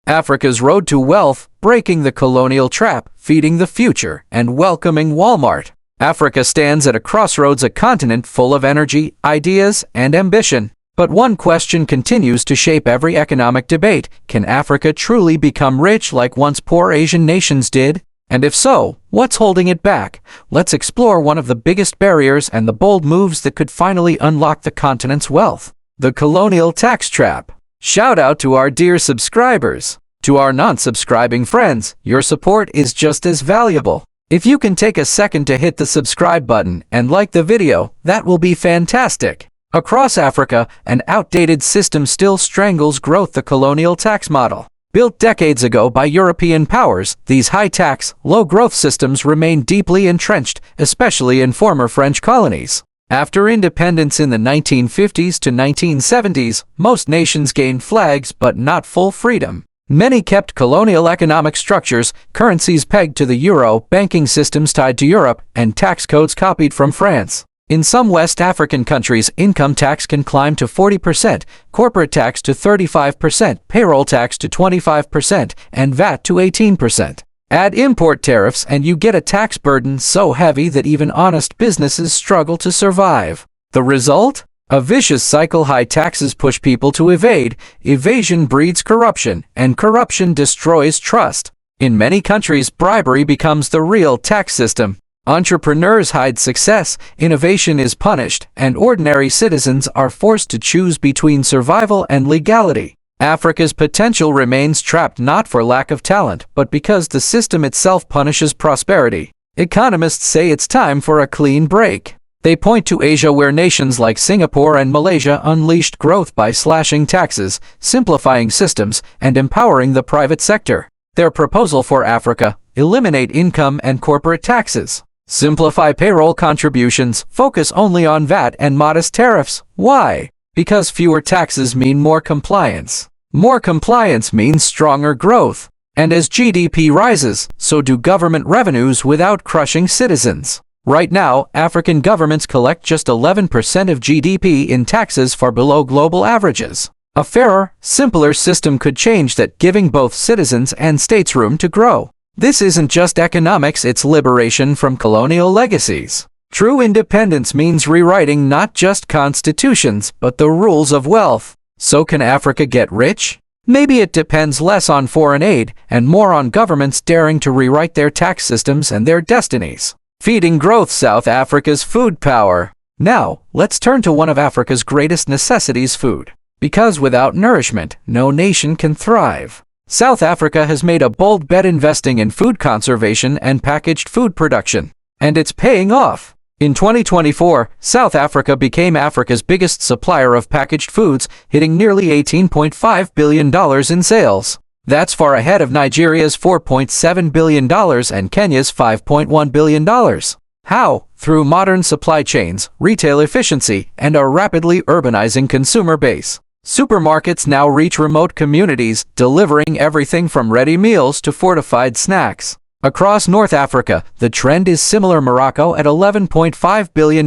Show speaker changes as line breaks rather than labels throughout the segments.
Africa's road to wealth, breaking the colonial trap, feeding the future, and welcoming Walmart. Africa stands at a crossroads, a continent full of energy, ideas, and ambition. But one question continues to shape every economic debate: can Africa truly become rich like once poor Asian nations did? And if so, what's holding it back? Let's explore one of the biggest barriers and the bold moves that could finally unlock the continent's wealth: the colonial tax trap. Shout out to our dear subscribers. To our non-subscribing friends, your support is just as valuable. If you can take a second to hit the subscribe button and like the video, that will be fantastic. Across Africa, an outdated system still strangles growth: the colonial tax model. Built decades ago by European powers, these high-tax, low-growth systems remain deeply entrenched, especially in former French colonies. After independence in the 1950s to 1970s, most nations gained flags but not full freedom. Many kept colonial economic structures, currencies pegged to the euro, banking systems tied to Europe, and tax codes copied from France. In some West African countries, income tax can climb to 40%, corporate tax to 35%, payroll tax to 25%, and VAT to 18%. Add import tariffs and you get a tax burden so heavy that even honest businesses struggle to survive. The result? A vicious cycle: high taxes push people to evade, evasion breeds corruption, and corruption destroys trust. In many countries, bribery becomes the real tax system. Entrepreneurs hide success, innovation is punished, and ordinary citizens are forced to choose between survival and legality. Africa's potential remains trapped not for lack of talent, but because the system itself punishes prosperity. Economists say it's time for a clean break. They point to Asia, where nations like Singapore and Malaysia unleashed growth by slashing taxes, simplifying systems, and empowering the private sector. Their proposal for Africa: eliminate income and corporate taxes, simplify payroll contributions, focus only on VAT and modest tariffs. Why? Because fewer taxes mean more compliance. More compliance means stronger growth. And as GDP rises, so do government revenues without crushing citizens. Right now, African governments collect just 11% of GDP in taxes, far below global averages. A fairer, simpler system could change that, giving both citizens and states room to grow. This isn't just economics, it's liberation from colonial legacies. True independence means rewriting not just constitutions, but the rules of wealth. So can Africa get rich? Maybe it depends less on foreign aid and more on governments daring to rewrite their tax systems and their destinies. Feeding growth: South Africa's food power. Now, let's turn to one of Africa's greatest necessities: food. Because without nourishment, no nation can thrive. South Africa has made a bold bet investing in food conservation and packaged food production. And it's paying off. In 2024, South Africa became Africa's biggest supplier of packaged foods, hitting nearly $18.5 billion in sales. That's far ahead of Nigeria's $4.7 billion and Kenya's $5.1 billion. How? Through modern supply chains, retail efficiency, and a rapidly urbanizing consumer base. Supermarkets now reach remote communities, delivering everything from ready meals to fortified snacks. Across North Africa, the trend is similar: Morocco at $11.5 billion,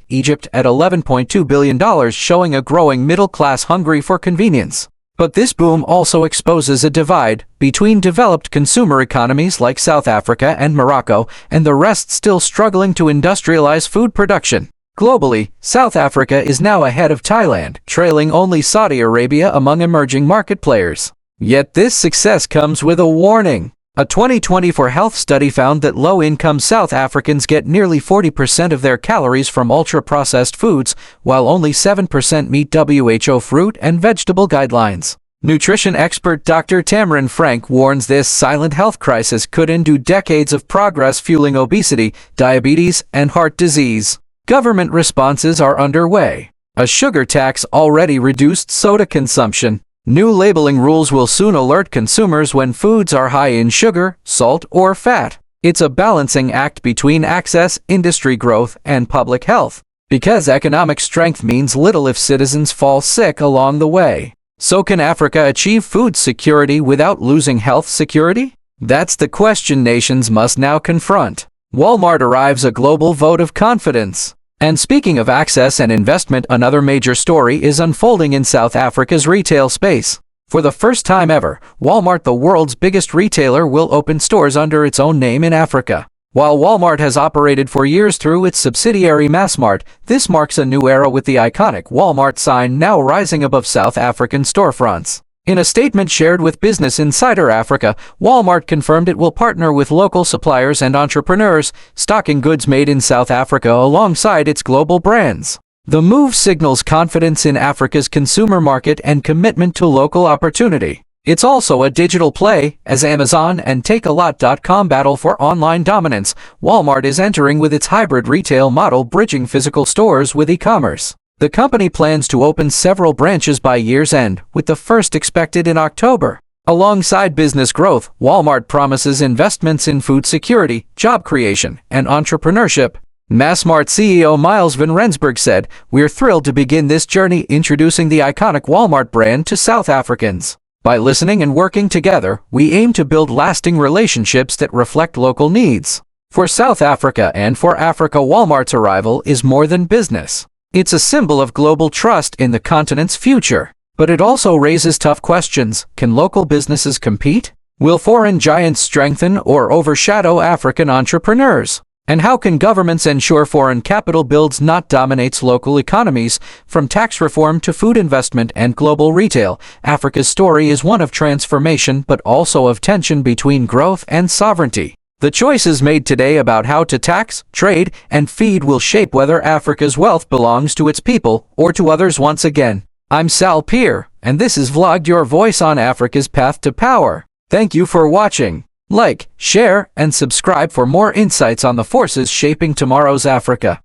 Egypt at $11.2 billion, showing a growing middle class hungry for convenience. But this boom also exposes a divide between developed consumer economies like South Africa and Morocco and the rest still struggling to industrialize food production. Globally, South Africa is now ahead of Thailand, trailing only Saudi Arabia among emerging market players. Yet this success comes with a warning. A 2024 health study found that low-income South Africans get nearly 40% of their calories from ultra-processed foods, while only 7% meet WHO fruit and vegetable guidelines. Nutrition expert Dr. Tamarin Frank warns this silent health crisis could undo decades of progress, fueling obesity, diabetes, and heart disease. Government responses are underway. A sugar tax already reduced soda consumption. New labeling rules will soon alert consumers when foods are high in sugar, salt, or fat. It's a balancing act between access, industry growth, and public health. Because economic strength means little if citizens fall sick along the way. So can Africa achieve food security without losing health security? That's the question nations must now confront. Walmart arrives: a global vote of confidence. And speaking of access and investment, another major story is unfolding in South Africa's retail space. For the first time ever, Walmart, the world's biggest retailer, will open stores under its own name in Africa. While Walmart has operated for years through its subsidiary Massmart, this marks a new era with the iconic Walmart sign now rising above South African storefronts. In a statement shared with Business Insider Africa, Walmart confirmed it will partner with local suppliers and entrepreneurs, stocking goods made in South Africa alongside its global brands. The move signals confidence in Africa's consumer market and commitment to local opportunity. It's also a digital play, as Amazon and Takealot.com battle for online dominance. Walmart is entering with its hybrid retail model, bridging physical stores with e-commerce. The company plans to open several branches by year's end, with the first expected in October. Alongside business growth, Walmart promises investments in food security, job creation, and entrepreneurship. Massmart CEO Miles van Rensburg said, "We're thrilled to begin this journey introducing the iconic Walmart brand to South Africans. By listening and working together, we aim to build lasting relationships that reflect local needs." For South Africa and for Africa, Walmart's arrival is more than business. It's a symbol of global trust in the continent's future. But it also raises tough questions. Can local businesses compete? Will foreign giants strengthen or overshadow African entrepreneurs? And how can governments ensure foreign capital builds not dominates local economies? From tax reform to food investment and global retail, Africa's story is one of transformation but also of tension between growth and sovereignty. The choices made today about how to tax, trade, and feed will shape whether Africa's wealth belongs to its people or to others once again. I'm Sal Peer, and this is Vlogged, your voice on Africa's path to power. Thank you for watching. Like, share, and subscribe for more insights on the forces shaping tomorrow's Africa.